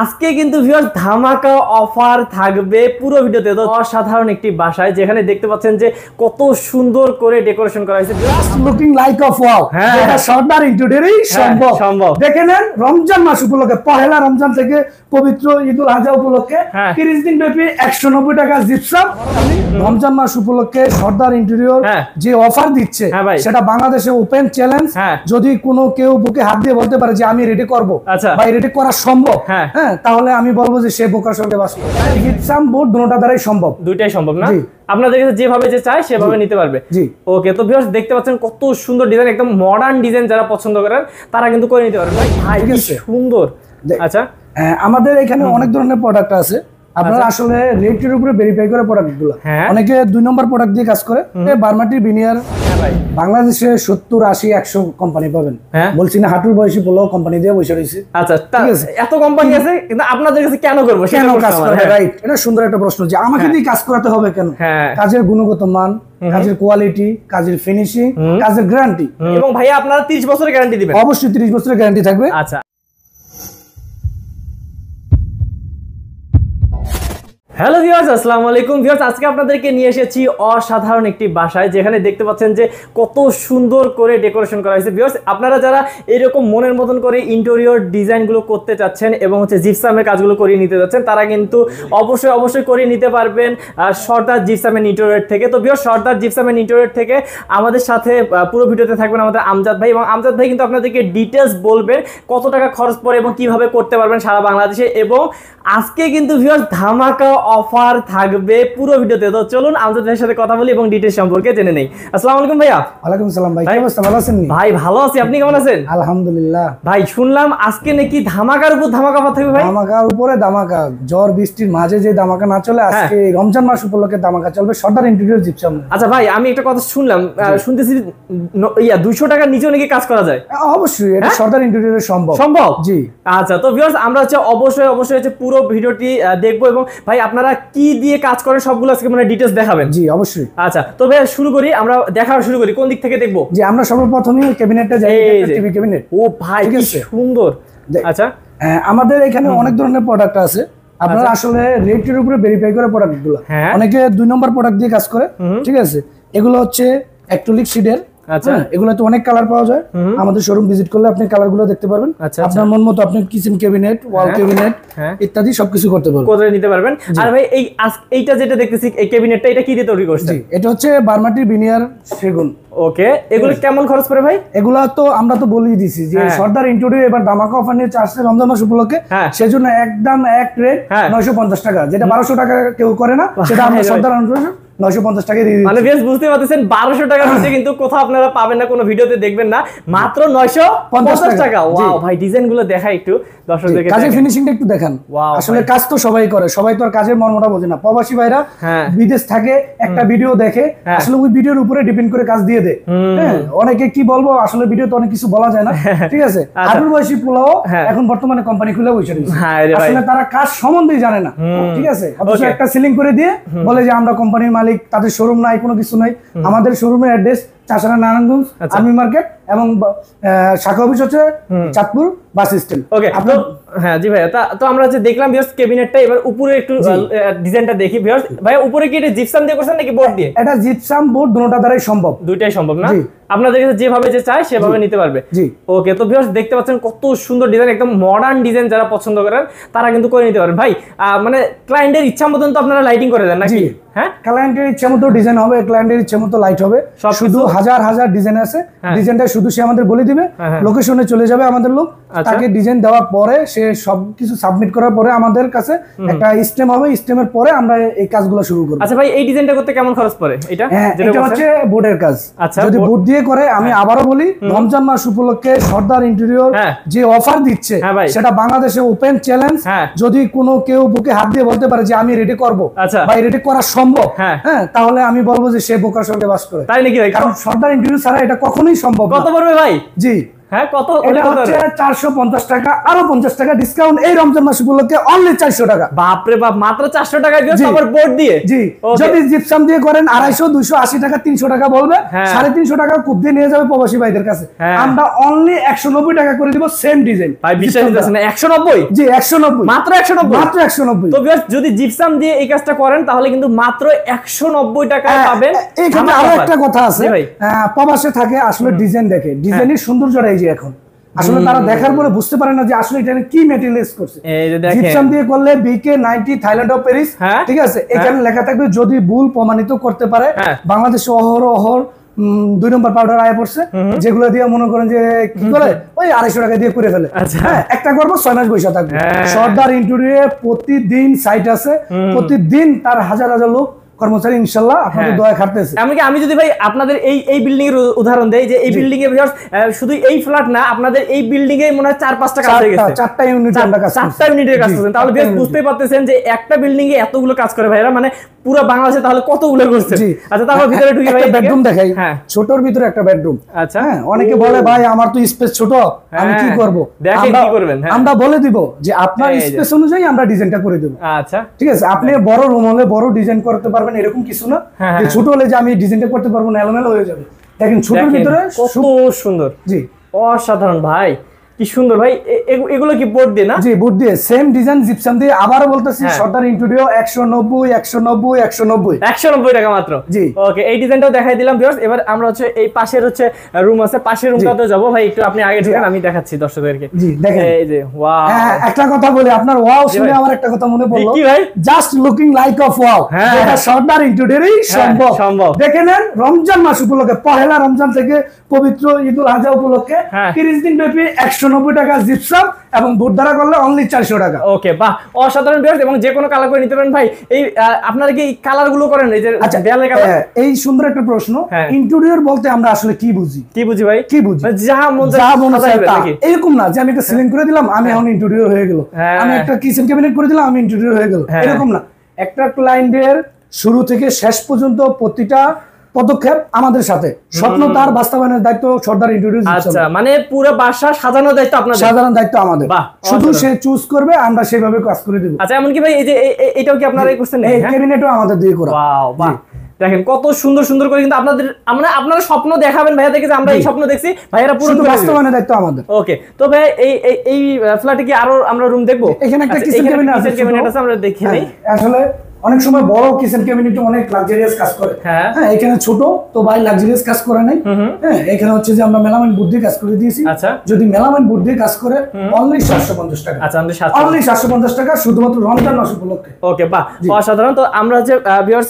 আজকে কিন্তু ভিউয়ার্স ধামাকা অফার থাকবে পুরো ভিডিওতে। তো অসাধারণ একটি বাসায় যেখানে দেখতে পাচ্ছেন যে কত সুন্দর করে ডেকোরেশন করা হয়েছে, just looking like of wow. এটা সর্দার ইন্টেরিয়রই সম্ভব। দেখে নেন রমজান মাস উপলক্ষে, পহেলা রমজান থেকে পবিত্র ঈদুল আজহা উপলক্ষে 30 দিন ব্যাপী 190 টাকা জিপসাম। রমজান মাস উপলক্ষে সর্দার ইন্টেরিয়র যে অফার দিচ্ছে সেটা বাংলাদেশে ওপেন চ্যালেঞ্জ। যদি কোনো কেউ বুকে হাত দিয়ে বলতে পারে যে আমি রেডি করব বা রেডি করা সম্ভব, তাহলে আমি বলবো যে সে বোকার সঙ্গে বাস করে। জিপসাম বোর্ড দুটোটা দ্বারাই সম্ভব, দুইটাই সম্ভব না? আপনাদের কাছে যেভাবে যে চায় সেভাবে নিতে পারবে। জি ওকে। তো ভিউয়ার্স দেখতে পাচ্ছেন কত সুন্দর ডিজাইন, একদম মডার্ন ডিজাইন যারা পছন্দ করেন তারা কিন্তু করে নিতে পারবে। ভাই কি সুন্দর। আচ্ছা, আমাদের এখানে অনেক ধরনের প্রোডাক্ট আছে। আপনারা আসলে রেটের উপরে ভেরিফাই করে প্রোডাক্টগুলো, অনেকে 2 নম্বর প্রোডাক্ট দিয়ে কাজ করে। বারমাটি বিনিয়ার বাংলাদেশে 70, 80, 100 কোম্পানি পাবেন। বলছি না হাঁটুর বয়সী বলো কোম্পানি দিয়ে বসে রয়েছে। আচ্ছা, ঠিক আছে, এত কোম্পানি আছে কিন্তু আপনাদের কাছে কেন করব, কেন কাজ করে? রাইট, এটা সুন্দর একটা প্রশ্ন যে আমাকে দিয়ে কাজ করাতে হবে কেন? কাজের গুণগত মান, কাজের কোয়ালিটি, কাজের ফিনিশিং, কাজের গ্যারান্টি। এবং ভাইয়া আপনারা 30 বছরের গ্যারান্টি দিবেন? অবশ্যই 30 বছরের গ্যারান্টি থাকবে। আচ্ছা, হ্যালো ভিউয়ার্স, আসসালামু আলাইকুম ভিউয়ার্স। আজকে আপনাদেরকে নিয়ে এসেছি অসাধারণ একটি বাসায় যেখানে দেখতে পাচ্ছেন যে কত সুন্দর করে ডেকোরেশন করা হয়েছে। ভিউয়ার্স আপনারা যারা এরকম মনের মতন করে ইন্টেরিয়র ডিজাইনগুলো করতে চাচ্ছেন এবং জিপসামের কাজগুলো করিয়ে নিতে যাচ্ছেন, তারা কিন্তু অবশ্যই করিয়ে নিতে পারবেন সর্দার জিপসাম এন্ড ইন্টেরিয়র থেকে। তো viewers Sardar gypsum and interior থেকে আমাদের সাথে পুরো ভিডিওতে থাকবেন আমাদের আমজাদ ভাই, এবং আমজাদ ভাই কিন্তু আপনাদেরকে ডিটেলস বলবেন কত টাকা খরচ পড়ে এবং কিভাবে করতে পারবেন সারা বাংলাদেশে। এবং আজকে কিন্তু ভিউয়ার্স ধামাকা অফার থাকবে পুরো ভিডিওতে। তো চলুন আমজাদ ভাইয়ের সাথে কথা বলি এবং ডিটেইলস সম্পর্কে জেনে নেই। আসসালামু আলাইকুম ভাইয়া। ওয়ালাইকুম আসসালাম ভাই, কি অবস্থা? ভালো আছেন? ভাই ভালো আছি, আপনি কেমন আছেন? আলহামদুলিল্লাহ। ভাই শুনলাম আজকে নাকি ধামাকার উপর ধামাকা অফার থাকবে ভাই? ধামাকার উপরে ধামাকা, ঝড় বৃষ্টির মাঝে যে ধামাকা না চলে, আজকে রমজান মাস উপলক্ষে ধামাকা চলবে সর্দার ইন্টেরিয়র জিপসাম। আচ্ছা ভাই, আমি একটা কথা শুনতেছি 200 টাকার নিচেও নাকি কাজ করা যায়? অবশ্যই, এটা সর্দার ইন্টেরিয়রে সম্ভব। জি। আচ্ছা, তো ভিউয়ার্স আমরা অবশ্যই পুরো ভিডিওটি দেখবো। এবং ভাই আপনারা কি দিয়ে কাজ করেন সবগুলো আজকে মানে ডিটেইলস দেখাবেন? জি অবশ্যই। আচ্ছা, তো ভাই শুরু করি, আমরা শুরু করি কোন দিক থেকে দেখবো? জি, আমরা সর্বপ্রথমে ক্যাবিনেটটা যাই, টিভি ক্যাবিনেট। ও ভাই কি সুন্দর। আচ্ছা, আমাদের এখানে অনেক ধরনের প্রোডাক্ট আছে। আপনারা আসলে রেটের উপরে ভেরিফাই করে প্রোডাক্টগুলো, অনেকে 2 নম্বর প্রোডাক্ট দিয়ে কাজ করে। ঠিক আছে, এগুলো হচ্ছে অ্যাক্রিলিক শিটের। আচ্ছা, এগুলোতে অনেক কালার পাওয়া যায়। আমাদের শোরুম ভিজিট করলে আপনি কালারগুলো দেখতে পারবেন। আপনার মন মতো আপনি কিচেন ক্যাবিনেট, ওয়াল ক্যাবিনেট ইত্যাদি সবকিছু করতে পারবেন, করে নিতে পারবেন। আর ভাই এইটা যেটা দেখতেছি এই ক্যাবিনেটটা, এটা কি দিয়ে তৈরি করছেন? জি, এটা হচ্ছে বারমাটি বিনিয়ার সেগুন। ওকে, এগুলো কেমন খরচ পড়ে ভাই? এগুলা তো আমরা তো বলেই দিছি যে সর্দার ইন্টেরিয়র এবার ধামাকা অফার নিয়ে আসছে রমজান মাস উপলক্ষে। সেজন্য একদম এক রেট 950 টাকা, যেটা 1200 টাকা কেউ করে না, সেটা আমরা সর্দার ইন্টেরিয়র 950 টাকা দিয়ে দিচ্ছি। মানে বেশ বুঝতে পারতেছেন 1200 টাকার মধ্যে কিন্তু কোথাও আপনারা পাবেন না, কোনো ভিডিওতে দেখবেন না, মাত্র 950 টাকা। ওয়াও ভাই, ডিজাইনগুলো দেখা একটু দর্শকদেরকে, কাজের ফিনিশিংটা একটু দেখান। আসলে কাজ তো সবাই করে, সবাই তো আর কাজের মর্মটা বোঝে না। প্রবাসী ভাইরা বিদেশ থাকে, একটা ভিডিও দেখে, আসলে ওই ভিডিওর উপরে ডিপেন্ড করে কাজ দিয়ে দেয়। অনেকে কি বলবো, আসলে ভিডিওতে অনেক কিছু বলা যায় না। ঠিক আছে, হাঁটুর বয়সী পোলাও এখন বর্তমানে কোম্পানি খুলে বসে রয়েছে, আসলে তারা কাজ সম্বন্ধেই জানে না। ঠিক আছে, অথচ একটা সিলিং করে দিয়ে বলে যে আমরা কোম্পানির মালিক, তাদের শোরুম নাই, কোনো কিছু নাই। আমাদের শোরুমের address Chashara Narayanganj army market, এবং শাখা অফিস হচ্ছে চাঁদপুর বাস স্ট্যান্ড। ওকে, আপনার হ্যাঁ জি ভাইয়া। তো আমরা যে দেখলাম ভিউয়ার্স ক্যাবিনেটটা, এবার উপরে একটু ডিজাইনটা দেখি। ভিউয়ার্স ভাই উপরে কি এটা জিপসাম দিয়ে করছেন নাকি বোর্ড দিয়ে? এটা জিপসাম বোর্ড, দুটোটা দ্বারাই সম্ভব। দুইটাই সম্ভব না? আপনাদের কাছে যেভাবে যে চায় সেভাবে নিতে পারবে। জি ওকে। তো ভিউয়ার্স দেখতে পাচ্ছেন কত সুন্দর ডিজাইন, একদম মডার্ন ডিজাইন যারা পছন্দ করেন তারা কিন্তু করে নিতে পারেন। ভাই মানে ক্লায়েন্টের ইচ্ছা মতন তো আপনারা লাইটিং করে দেন নাকি? হ্যাঁ, ক্লায়েন্টের ইচ্ছা মতো ডিজাইন হবে, ক্লায়েন্টের ইচ্ছা মতো লাইট হবে। শুধু হাজার ডিজাইন আছে, ডিজাইনটা শুধু সে আমাদের বলে দিবে, লোকেশনে চলে যাবে আমাদের লোক, তাকে ডিজাইন দেওয়ার পরে সে সবকিছু সাবমিট করার পরে আমাদের কাছে একটা স্টেম হবে, স্টেমের পরে আমরা এই কাজগুলো শুরু করব। আচ্ছা ভাই, এই ডিজাইনটা করতে কেমন খরচ পড়ে? এটা হচ্ছে বোর্ডের কাজ। আচ্ছা, যদি বোর্ড দিয়ে করে, আমি আবারও বলি রমজান মাস উপলক্ষে সর্দার ইন্টেরিয়র যে অফার দিচ্ছে সেটা বাংলাদেশে ওপেন চ্যালেঞ্জ। যদি কোনো কেউ বুকে হাত দিয়ে বলতে পারে যে আমি রেডি করব বা রেডি করা সম্ভব, তাহলে আমি বলবো যে সে বোকার সঙ্গে বাস করে। তাই নাকি ভাই? কারণ সর্দার ইন্টেরিয়র ছাড়া এটা কখনোই সম্ভব না। কত পড়বে ভাই? জি, হ্যাঁ কত? এটা হচ্ছে 450 টাকা, আরো 50 টাকা ডিসকাউন্ট এই রমজান মাস উপলক্ষে অনলি 400 টাকা। বাপ রে বাপ, মাত্র 400 টাকা দিয়ে আবার বোর্ড দিয়ে? জি, যদি জিপসাম দিয়ে করেন 250 280 টাকা 300 টাকা বলবে, 350 টাকা কুপ দিয়ে নিয়ে যাবে প্রবাসী ভাইদের কাছে। আমরা অনলি 190 টাকা করে দিব সেম ডিজাইন। ভাই বিশ্বাস হচ্ছে না, 190? জি 190, মাত্র 190, মাত্র 190। তো ভিউয়ার্স যদি জিপসাম দিয়ে এই কাজটা করেন তাহলে কিন্তু মাত্র 190 টাকায় পাবেন। এখানে আরো একটা কথা আছে, প্রবাসে থাকে আসলে ডিজাইন দেখে, ডিজাইনের সৌন্দর্যটা এই যে এখন আসলে তারা দেখার পরে বুঝতে পারে না যে আসলে এটা কি ম্যাটেরিয়াল ইউজ করছে। জিপসাম দিয়ে করলে বিকে 90 থাইল্যান্ড অফ প্যারিস, ঠিক আছে, এখানে লেখা থাকবে যদি ভুল প্রমাণিত করতে পারে বাংলাদেশে অহরহ 2 নম্বর পাউডার আয় পড়ছে, যেগুলো দিয়ে মনে করেন যে কি করে ওই 250 টাকা দিয়ে করে ফেলে। একটা করবো 6 মাস বৈশা থাকবে। সর্দার ইন্টেরিয়রে প্রতিদিন সাইট আছে, প্রতিদিন তার হাজার হাজার লোক কর্মচারী ইনশাআল্লাহ আপনাদের দয়া খাটতেছে। এমনকি আমি যদি ভাই আপনাদের এই বিল্ডিং এর উদাহরণ দেই, যে এই বিল্ডিং এ ভিউয়ার্স শুধু এই ফ্ল্যাট না, আপনাদের এই বিল্ডিং এ মনে হয় 4-5টা কাজ হয়ে গেছে, 4টা ইউনিট আমরা কাজ করছি, 4টা ইউনিটের কাজ করছেন। তাহলে ভিউয়ার্স বুঝতেই পারতেছেন যে একটা বিল্ডিং এ এতগুলো কাজ করে ভাইরা, মানে পুরো বাংলাদেশে তাহলে কতগুলো করছে। আচ্ছা তারপর ভিতরে ঢুকে ভাই বেডরুম দেখাই। ছোটর ভিতরে একটা বেডরুম। আচ্ছা, অনেকে বলে ভাই আমার তো স্পেস ছোট, আমি কি করব? দেখেন কি করবেন, আমরা বলে দিব যে আপনার স্পেস অনুযায়ী আমরা ডিজাইনটা করে দেব। আচ্ছা ঠিক আছে, আপনি বড় রুম হলে বড় ডিজাইন করতে পারবেন, এরকম কিছু না যে ছোট হলে যে আমি ডিজাইনটা করতে পারবো না, এলোমেলো হয়ে যাবে। দেখেন ছোটর ভিতরে কত সুন্দর। জি অসাধারণ ভাই, কি সুন্দর ভাই। এগুলো কি বোর্ড দিয়ে না? জি বোর্ড দিয়ে, সেম ডিজাইন জিপসাম দিয়ে। আবারও বলতেছি সর্দার ইন্টেরিয়র 190 190 190 190 টাকা মাত্র। জি ওকে, এই ডিজাইনটাও দেখাই দিলাম ভিউয়ার্স। এবার আমরা হচ্ছে এই পাশের হচ্ছে রুম আছে, পাশের রুমটাতে যাব। ভাই একটু আপনি আগে ঢুকেন, আমি দেখাচ্ছি দর্শকদেরকে। জি দেখেন, এই যে ওয়াও। একটা কথা বলি, আপনার ওয়াও শুনে আমার একটা কথা মনে পড়লো। কি ভাই? Just looking like of wow, এটা সর্দার ইন্টেরিয়রই সম্ভব। দেখে নেন রমজান মাস উপলক্ষে, পহেলা রমজান থেকে পবিত্র ঈদুল আজহা উপলক্ষে 30 দিন ব্যাপী 190 টাকা জিপসাম এবং বোর্ড দ্বারা করলে অনলি 400 টাকা। ওকে বাহ, অসাধারণ ভিউয়ার্স। এবং যে কোনো কালার করে নিতে পারেন ভাই। এই আপনারা কি এই কালার গুলো করেন? এই যে দেয়ালের কালার। এই সুন্দর একটা প্রশ্ন, ইন্টেরিয়র বলতে আমরা আসলে কি বুঝি? কি বুঝি ভাই? কি বুঝি? যা মন চায় এরকম না যে আমি একটা সিলিং করে দিলাম আমি এখন ইন্টেরিয়র হয়ে গেল, আমি একটা কিচেন ক্যাবিনেট করে দিলাম আমি ইন্টেরিয়র হয়ে গেল, এরকম না। একটা ক্লায়েন্টের শুরু থেকে শেষ পর্যন্ত প্রতিটা পদক্ষেপ আমাদের সাথে, স্বপ্ন তার বাস্তবায়নের দায়িত্ব সর্দার ইন্টেরিয়র। আচ্ছা, মানে পুরো বাসা সাজানোর দায়িত্ব আপনাদের? সাধারণ দায়িত্ব আমাদের, শুধু সে চুজ করবে, আমরা সেভাবে কাজ করে দেব। আচ্ছা, এমন কি ভাই এই যে এটাও কি আপনারাই করছেন? এই ক্যাবিনেটও আমাদের দিয়ে করা। ওয়াও বাহ, দেখেন কত সুন্দর সুন্দর করে কিন্তু আপনাদের আপনারা স্বপ্ন দেখাবেন ভাইয়া, দেখে যে আমরা এই স্বপ্ন দেখছি, ভাইয়ারা পুরো বাস্তবায়নের দায়িত্ব আমাদের। ওকে, তো ভাই এই ফ্ল্যাটে কি আরো আমরা রুম দেখবো? এখানে একটা কিচেন ক্যাবিনেট আছে, আমরা দেখি নেই। আসলে অনেক সময় বড় কিচেন ক্যাবিনেট অনেক লাক্সারিয়াস কাজ করে। হ্যাঁ, এখানে ছোট তো ভাই লাক্সারিয়াস কাজ করে নাই। হ্যাঁ, এখানে হচ্ছে যে আমরা মেলামাইন বোর্ড দিয়ে কাজ করে দিয়েছি। আচ্ছা, যদি মেলামাইন বোর্ড দিয়ে কাজ করে অনলি 750 টাকা। আচ্ছা, অনলি 750 টাকা শুধুমাত্র রমজান মাস উপলক্ষে। ওকে বাহ, অসাধারণ। তো আমরা হচ্ছে ভিউয়ার্স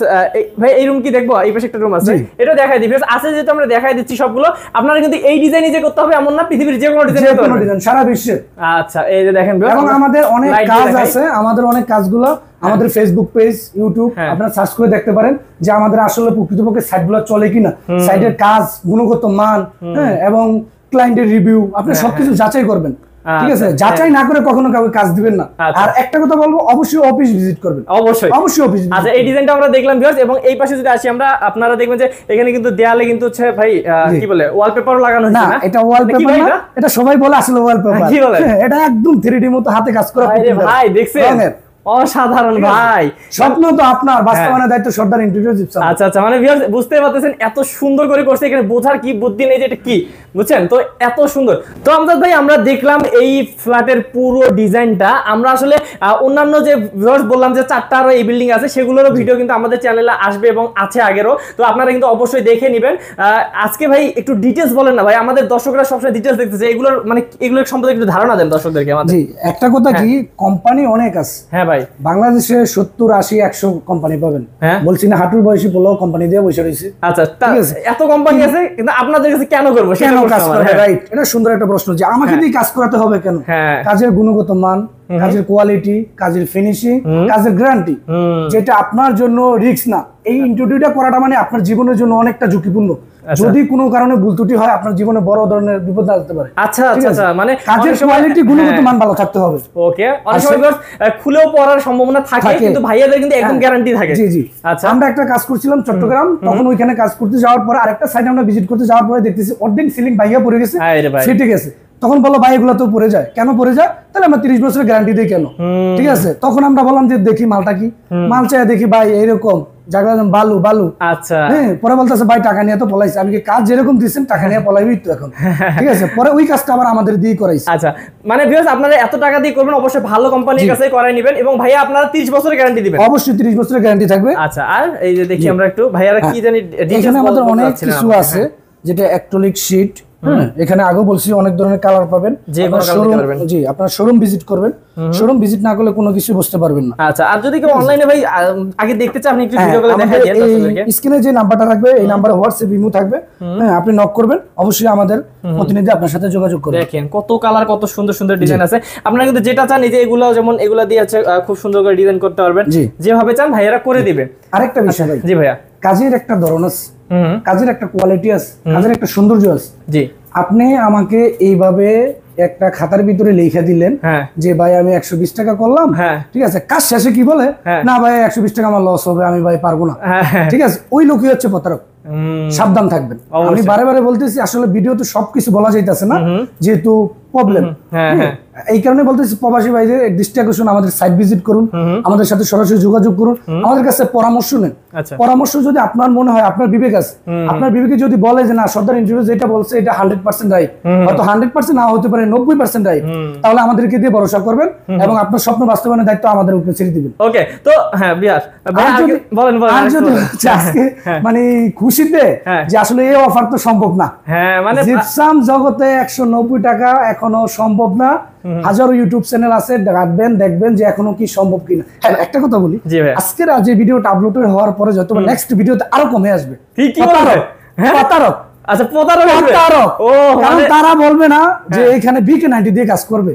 ভাই এই রুম কি দেখবো? এই পাশে একটা রুম আছে, এটা দেখাই দিই। ভিউয়ার্স আছে যেহেতু আমরা দেখাই দিচ্ছি সবগুলো। আপনারা কিন্তু এই ডিজাইনই যে করতে হবে এমন না, পৃথিবীর যে কোনো ডিজাইন সারা বিশ্বে। আচ্ছা, এই যে দেখেন ভিউয়ার্স, এবং আমাদের অনেক কাজ আছে, আমাদের অনেক কাজগুলো আমাদের ফেসবুক পেজ, ইউটিউব আপনারা সার্চ করে দেখতে পারেন যে আমাদের আসলে প্রকৃতপক্ষে সাইটগুলো চলে কিনা, সাইটের কাজ, গুণগত মান, হ্যাঁ, এবং ক্লায়েন্টের রিভিউ আপনি সবকিছু যাচাই করবেন। ঠিক আছে, যাচাই না করে কখনো কাউকে কাজ দিবেন না। আর একটা কথা বলবো, অবশ্যই অফিস ভিজিট করবেন, অবশ্যই অফিস। আচ্ছা, এই ডিজাইনটা আমরা দেখলাম ভিউয়ার্স। এবং এই পাশে যদি আসি আমরা, আপনারা দেখবেন যে এখানে কিন্তু দেয়ালে কিন্তু হচ্ছে ভাই কি বলে ওয়ালপেপারও লাগানো হয়েছে না? এটা ওয়ালপেপার না, এটা সবাই বলে আসলে ওয়ালপেপার। কি বলে? এটা একদম 3D মতো হাতে কাজ করা। ভাই দেখছেন, অসাধারণ ভাই। স্বপ্ন তো আপনার, বাস্তবায়নের দায়িত্ব সর্দার ইন্টেরিয়র জিপসাম। আচ্ছা আচ্ছা, মানে ভিউয়ার্স বুঝতে পারতেছেন এত সুন্দর করে করছে, এখানে বোঝার কি বুদ্ধি নেই যে এটা কি, বুঝছেন তো? এত সুন্দর। তো আমজাদ ভাই, আমরা দেখলাম এই ফ্ল্যাটের পুরো ডিজাইনটা। আমরা আসলে অন্যান্য যে ভিউয়ার্স বললাম যে 4টা আরো এই বিল্ডিং আছে, সেগুলোরও ভিডিও কিন্তু আমাদের চ্যানেলে আসবে এবং আছে আগেরও, তো আপনারা কিন্তু অবশ্যই দেখে নেবেন। আজকে ভাই একটু ডিটেইলস বলেন না ভাই, আমাদের দর্শকরা সবসময় ডিটেইলস দেখতেছে, এগুলোর মানে এগুলোর সম্পর্কে একটু ধারণা দেন দর্শকদেরকে আমাদের। জি, একটা কথা কি, কোম্পানি অনেক আছে। হ্যাঁ ভাই, বাংলাদেশে 70 80 100 কোম্পানি পাবেন। বলছি না হাঁটুর বয়সী বলো কোম্পানি দিয়ে বসে রয়েছে। আচ্ছা, এত কোম্পানি আছে, কিন্তু আপনাদের কাছে কেন করবো? কেন কাজ করবে? রাইট, এটা সুন্দর একটা প্রশ্ন যে আমাকে দিয়ে কাজ করাতে হবে কেন? কাজের গুণগত মান, কাজের কোয়ালিটি, কাজের ফিনিশিং, কাজের গ্যারান্টি, যেটা আপনার জন্য রিস্ক না। এই ইন্টারভিউটা করাটা মানে আপনার জীবনের জন্য অনেকটা ঝুঁকিপূর্ণ। যদি কোনো কারণে ভুল ত্রুটি হয় আপনার জীবনে বড় ধরনের বিপদ আসতে পারে। আচ্ছা আচ্ছা আচ্ছা, মানে কাজের কোয়ালিটি, গুণগত মান ভালো থাকতে হবে। ওকে, অনেক সময় খুলেও পড়ার সম্ভাবনা থাকে কিন্তু ভাইয়াদের কিন্তু একদম গ্যারান্টি থাকে। জি জি। আচ্ছা, আমরা একটা কাজ করছিলাম চট্টগ্রাম, তখন ওইখানে কাজ করতে যাওয়ার পরে আরেকটা সাইড আমরা ভিজিট করতে যাওয়ার পরে দেখতেছি অর্ধেক সিলিং ভাইয়া পড়ে গেছে, ফেটে গেছে। তখন বললো ভাই এগুলো তো পড়ে যায়, কেন পড়ে যায়? তাহলে আমরা 30 বছরের গ্যারান্টি দিই কেন? ঠিক আছে, তখন আমরা বললাম যে দেখি মালটা কি, মাল চাই দেখি ভাই এরকম জায়গা বালু বালু। আচ্ছা, হ্যাঁ, পরে বলতেছে ভাই টাকা নিয়ে তো পলাইছে। আমি কি কাজ যেরকম দিচ্ছেন টাকা নিয়ে পলাইবি তো এখন। ঠিক আছে, পরে ওই কাজটা আবার আমাদের দিয়ে করাইছে। আচ্ছা, মানে ভিউয়ার্স আপনারা এত টাকা দিয়ে করবেন, অবশ্যই ভালো কোম্পানির কাছেই করাই নেবেন এবং ভাইয়া আপনারা 30 বছরের গ্যারান্টি দিবেন। অবশ্যই 30 বছরের গ্যারান্টি থাকবে। আচ্ছা, আর এই যে দেখি আমরা একটু ভাইয়ারা কি জানি এখানে আমাদের অনেক কিছু আছে, যেটা অ্যাক্রিলিক শীট। এখানে আগেও বলছি অনেক ধরনের কালার পাবেন। জি, আপনারা শোরুম ভিজিট করবেন, শোরুম ভিজিট না করলে কোনো কিছু বুঝতে পারবেন না। আচ্ছা, আর যদি কেউ অনলাইনে ভাই আগে দেখতে চান, আপনি একটু ভিডিও কলে দেখাই দেন দর্শকদেরকে। স্ক্রিনে যে নাম্বারটা থাকবে এই নম্বরে হোয়াটসঅ্যাপ ইমো থাকবে, হ্যাঁ, আপনি নক করবেন, অবশ্যই আমাদের প্রতিনিধি আপনার সাথে যোগাযোগ করবে। দেখেন কত কালার, কত সুন্দর সুন্দর ডিজাইন আছে। আপনারা কিন্তু যেটা চান এই যে এগুলো, যেমন এগুলা দিয়ে আছে খুব সুন্দর করে ডিজাইন করতে পারবেন, যেভাবে চান ভাইয়ারা করে দিবে। আরেকটা বিষয় ভাই, জি ভাইয়া, কাজের একটা ধরন আছে, কাজের একটা কোয়ালিটি আছে, কাজের একটা সৌন্দর্য আছে। জি, আপনি আমাকে এইভাবে একটা খাতার ভিতরে লিখে দিলেন যে ভাই আমি 120 টাকা করলাম, ঠিক আছে, কাজ শেষে কি বলে না ভাই 120 টাকা আমার লস হবে, আমি ভাই পারবো না। ঠিক আছে, ওই লোকই হচ্ছে প্রতারক। সাবধান থাকবেন। আমি বারে বারে বলতেছি আসলে ভিডিওতে সবকিছু বলা যাইতেছে না, যেহেতু প্রবলেম। এই কারণে বলতেছি প্রবাসী ভাইদের দৃষ্টি আকর্ষণ, আমাদের সাইট ভিজিট করুন, আমাদের সাথে সরাসরি যোগাযোগ করুন, আমাদের কাছে পরামর্শ নেন। পরামর্শ যদি আপনার মনে হয়, আপনার বিবেক আছে, আপনার বিবেকে যদি বলে যে না সর্দার ইন্টারভিউ যেটা বলছে এটা 100% রাইট, হয়তো 100% না হতে পারে 90% রাইট, তাহলে আমাদেরকে দিয়ে ভরসা করবেন এবং আপনার স্বপ্ন বাস্তবায়নের দায়িত্ব আমাদের উপরে ছেড়ে দিবেন। ওকে, তো হ্যাঁ বিয়ার বলেন বলেন, আর যদি আজকে মানে খুশিতে যে আসলে এই অফার তো সম্ভব না, হ্যাঁ, মানে জিপসাম জগতে 190 টাকা এখনো সম্ভব না। হাজারো ইউটিউব চ্যানেল আছে, রাখবেন দেখবেন যে এখনো কি সম্ভব কিনা। হ্যাঁ, একটা কথা বলি, আজকের যে ভিডিওটা আপলোড হওয়ার পরে যত নেক্সট ভিডিওতে আরো কমে আসবে। কি বলবে? প্রতারক। আচ্ছা, প্রতারক। ও কারণ তারা বলবে না যে এখানে BK90 দিয়ে কাজ করবে,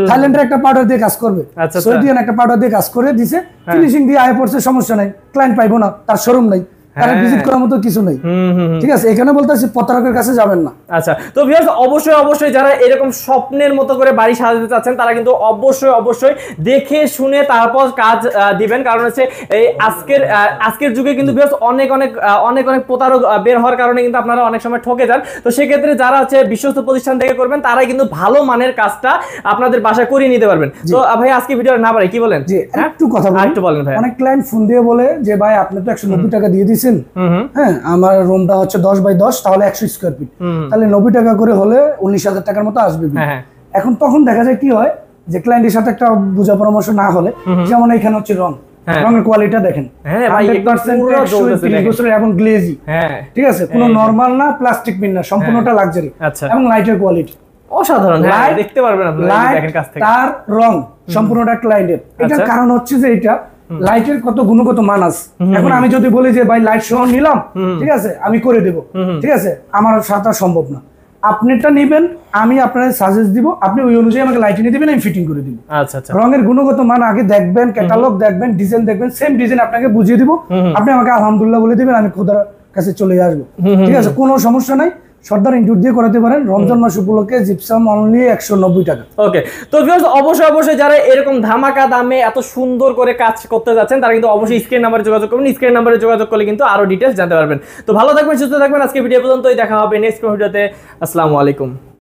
থাইল্যান্ডের একটা পাউডার দিয়ে কাজ করবে, সৌদিয়ান একটা পাউডার দিয়ে কাজ করে দিছে, ফিনিশিং দিয়ে আয় পড়ছে, সমস্যা নাই, ক্লায়েন্ট পাইবো না, তার শোরুম নাই, তারা ভিজিট করার মতো কিছু নেই। ঠিক আছে, এখানে বলতেছি প্রতারকের কাছে যাবেন না। আচ্ছা, তো ভিউয়ার্স অবশ্যই অবশ্যই যারা এরকম স্বপ্নের মতো করে বাড়ি সাজাতে চাচ্ছেন তারা কিন্তু অবশ্যই অবশ্যই দেখে শুনে তারপর কাজ দিবেন, কারণ হচ্ছে এই আজকের যুগে কিন্তু ভিউয়ার্স অনেক অনেক অনেক অনেক প্রতারক বের হওয়ার কারণে কিন্তু আপনারা অনেক সময় ঠকে যান। তো সেক্ষেত্রে যারা হচ্ছে বিশ্বস্ত প্রতিষ্ঠান থেকে করবেন তারাই কিন্তু ভালো মানের কাজটা আপনাদের বাসায় করিয়ে নিতে পারবেন। তো ভাই আজকে ভিডিও না পারে কি বলেন? জি, একটু কথা বলি, একটু বলেন ভাই। অনেক ক্লায়েন্ট ফোন দিয়ে বলে যে ভাই আপনি তো 190 টাকা দিয়ে দিয়েছেন, হ্যাঁ আমার রুমটা হচ্ছে 10 বাই 10, তাহলে 100 স্কয়ার ফিট, তাহলে 90 টাকা করে হলে 19,000 টাকার মতো আসবে। এখন তখন দেখা যায় কি হয় যে ক্লায়েন্টের সাথে একটা বোঝা পরামর্শ না হলে, যেমন এখানে হচ্ছে রঙের কোয়ালিটি দেখেন 100% এবং গ্লেজি, ঠিক আছে, কোনো নরমাল না, প্লাস্টিক পিন না, সম্পূর্ণটা লাক্সারি এবং লাইটের কোয়ালিটি অসাধারণ। দেখতে পারবেন আপনারা দেখেন কাছ থেকে, তার রং সম্পূর্ণটা ক্লায়েন্টের। এটার কারণ হচ্ছে যে এটা লাইটের কত গুণগত মান আছে। এখন আমি যদি বলি যে ভাই লাইট সহ নিলাম, ঠিক আছে, আমি করে দেব, ঠিক আছে, আমার সাথে সম্ভব না। আপনিটা নেবেন, আমি আপনার সাজেস্ট দিব, আপনি ওই অনুযায়ী আমাকে লাইট এনে দিবেন, আমি ফিটিং করে দিব। আচ্ছা আচ্ছা, রঙের গুণগত মান আগে দেখবেন, ক্যাটালগ দেখবেন, ডিজাইন দেখবেন, সেম ডিজাইন আপনাকে বুঝিয়ে দিব, আপনি আমাকে আলহামদুলিল্লাহ বলে দিবেন, আমি খোদার কাছে চলে আসবো। ঠিক আছে, কোনো সমস্যা নাই, সর্দার ইনপুট দিয়ে করাতে পারেন। রমজান মাস উপলক্ষে জিপসাম অনলি 190 টাকা। ওকে, তো ভিউয়ার্স অবশ্যই অবশ্যই যারা এরকম ধামাকা দামে এত সুন্দর করে কাজ করতে যাচ্ছেন তারা কিন্তু অবশ্যই স্ক্রিন নাম্বারে যোগাযোগ করবেন। স্ক্রিন নাম্বারে যোগাযোগ করলে কিন্তু আরো ডিটেইলস জানতে পারবেন। তো ভালো থাকবেন, সুস্থ থাকবেন। আজকে ভিডিও পর্যন্তই, দেখা হবে নেক্সট ভিডিওতে। আসসালামু আলাইকুম।